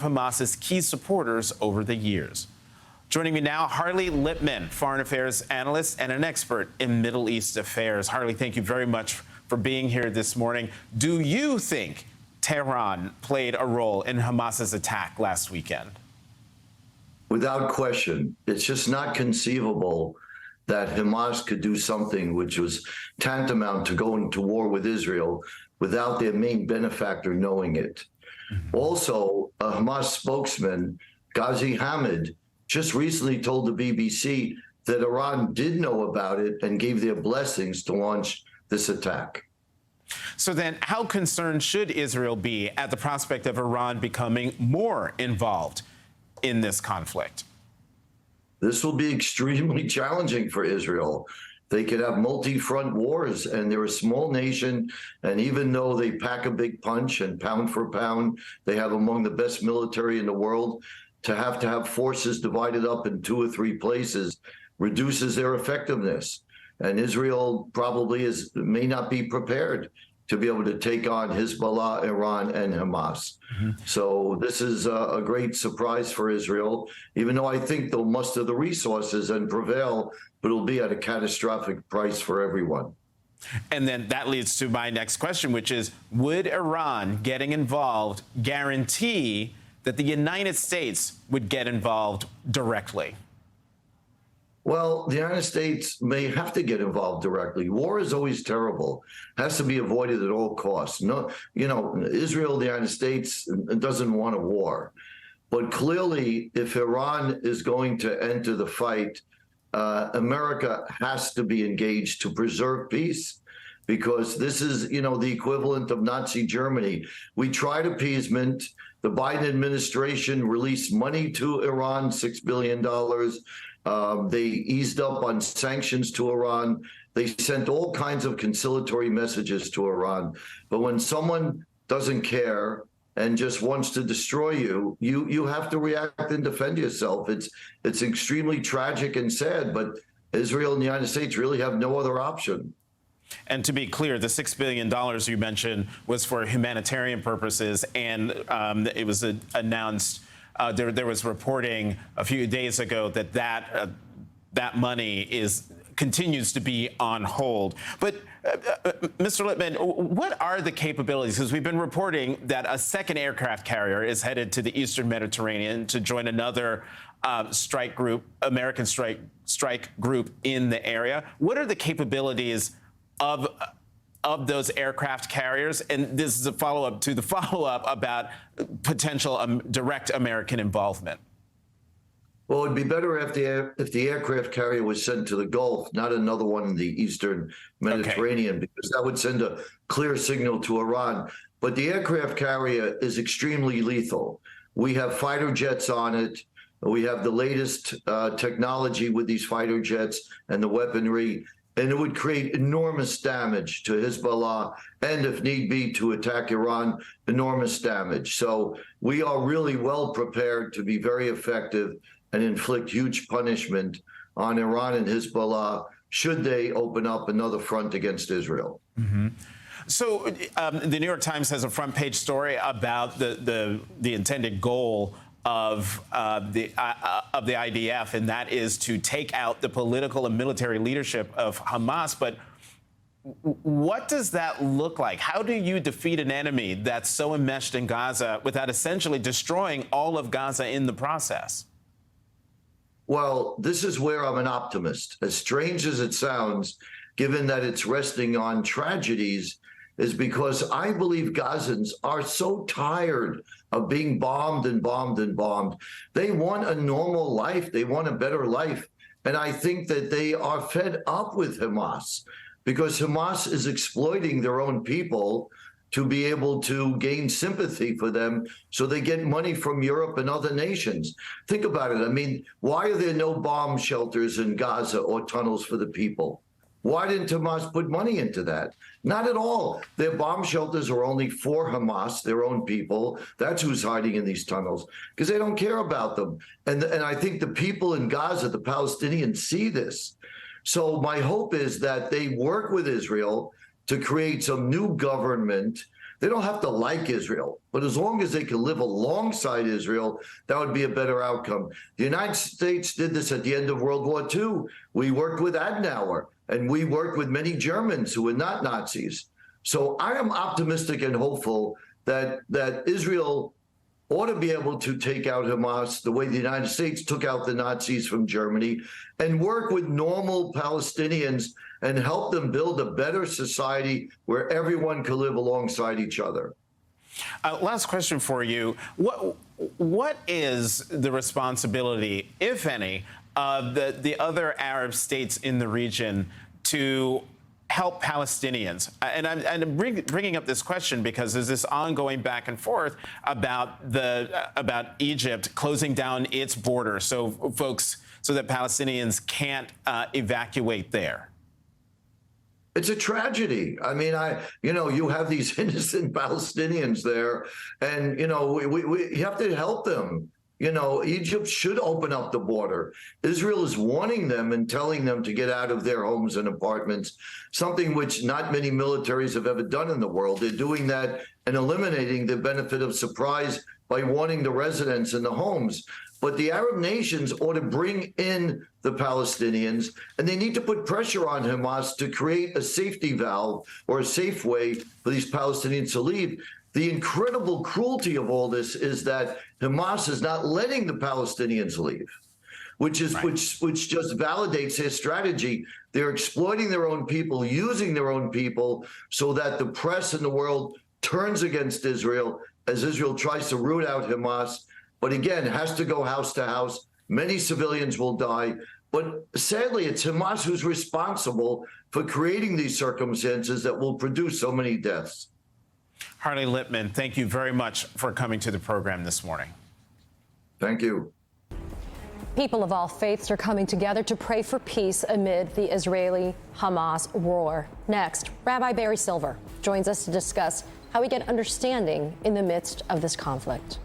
Hamas's key supporters over the years. Joining me now, Harley Lippman, foreign affairs analyst and an expert in Middle East affairs. Harley, thank you very much for being here this morning. Do you think Tehran played a role in Hamas's attack last weekend? Without question. It's just not conceivable that Hamas could do something which was tantamount to going to war with Israel without their main benefactor knowing it. Also, a Hamas spokesman, Ghazi Hamid, just recently told the BBC that Iran did know about it and gave their blessings to launch this attack. So then how concerned should Israel be at the prospect of Iran becoming more involved in this conflict? This will be extremely challenging for Israel. They could have multi-front wars, and they're a small nation, and even though they pack a big punch and pound for pound, they have among the best military in the world, to have forces divided up in 2 or 3 places reduces their effectiveness. And Israel probably may not be prepared to be able to take on Hezbollah, Iran, and Hamas. So this is a great surprise for Israel, even though I think they'll muster the resources and prevail, but it'll be at a catastrophic price for everyone. And then that leads to my next question, which is, would Iran getting involved guarantee that the United States would get involved directly? Well, the United States may have to get involved directly. War is always terrible, has to be avoided at all costs. No, Israel, the United States doesn't want a war. But clearly, if Iran is going to enter the fight, America has to be engaged to preserve peace, because this is, the equivalent of Nazi Germany. We tried appeasement. The Biden administration released money to Iran, $6 billion. They eased up on sanctions to Iran. They sent all kinds of conciliatory messages to Iran. But when someone doesn't care and just wants to destroy you, you have to react and defend yourself. It's extremely tragic and sad, but Israel and the United States really have no other option. And to be clear, the $6 billion you mentioned was for humanitarian purposes, and it was announced. There was reporting a few days ago that money continues to be on hold. But Mr. Lippman, what are the capabilities? Because we've been reporting that a second aircraft carrier is headed to the Eastern Mediterranean to join another strike group, American strike group in the area. What are the capabilities of those aircraft carriers? And this is a follow-up to the follow-up about potential direct American involvement. Well, it'd be better if the aircraft carrier was sent to the Gulf, not another one in the Eastern Mediterranean, because that would send a clear signal to Iran. But the aircraft carrier is extremely lethal. We have fighter jets on it. We have the latest technology with these fighter jets and the weaponry. And it would create enormous damage to Hezbollah, and if need be, to attack Iran, enormous damage. So we are really well prepared to be very effective and inflict huge punishment on Iran and Hezbollah should they open up another front against Israel. So the New York Times has a front page story about the intended goal of the IDF, and that is to take out the political and military leadership of Hamas. But what does that look like? How do you defeat an enemy that's so enmeshed in Gaza without essentially destroying all of Gaza in the process? Well, this is where I'm an optimist. As strange as it sounds, given that it's resting on tragedies, is because I believe Gazans are so tired of being bombed and bombed and bombed. They want a normal life. They want a better life. And I think that they are fed up with Hamas, because Hamas is exploiting their own people to be able to gain sympathy for them, so they get money from Europe and other nations. Think about it. I mean, why are there no bomb shelters in Gaza or tunnels for the people? Why didn't Hamas put money into that? Not at all. Their bomb shelters are only for Hamas, their own people. That's who's hiding in these tunnels, because they don't care about them. And I think the people in Gaza, the Palestinians, see this. So my hope is that they work with Israel to create some new government They don't have to like Israel, but as long as they can live alongside Israel, that would be a better outcome. The United States did this at the end of World War II. We worked with Adenauer, and we worked with many Germans who were not Nazis. So I am optimistic and hopeful that Israel ought to be able to take out Hamas the way the United States took out the Nazis from Germany, and work with normal Palestinians and help them build a better society where everyone can live alongside each other. Last question for you. What is the responsibility, if any, of the other Arab states in the region to help Palestinians? And I'm bringing up this question because there's this ongoing back and forth about Egypt closing down its border so that Palestinians can't evacuate there. It's a tragedy. I mean, you have these innocent Palestinians there, and, we have to help them. Egypt should open up the border. Israel is warning them and telling them to get out of their homes and apartments, something which not many militaries have ever done in the world. They're doing that and eliminating the benefit of surprise by warning the residents in the homes. But the Arab nations ought to bring in the Palestinians, and they need to put pressure on Hamas to create a safety valve or a safe way for these Palestinians to leave. The incredible cruelty of all this is that Hamas is not letting the Palestinians leave, which just validates their strategy. They're exploiting their own people, using their own people, so that the press in the world turns against Israel as Israel tries to root out Hamas. But again, it has to go house to house. Many civilians will die. But sadly, it's Hamas who's responsible for creating these circumstances that will produce so many deaths. Harley Lippman, thank you very much for coming to the program this morning. Thank you. People of all faiths are coming together to pray for peace amid the Israeli-Hamas war. Next, Rabbi Barry Silver joins us to discuss how we get understanding in the midst of this conflict.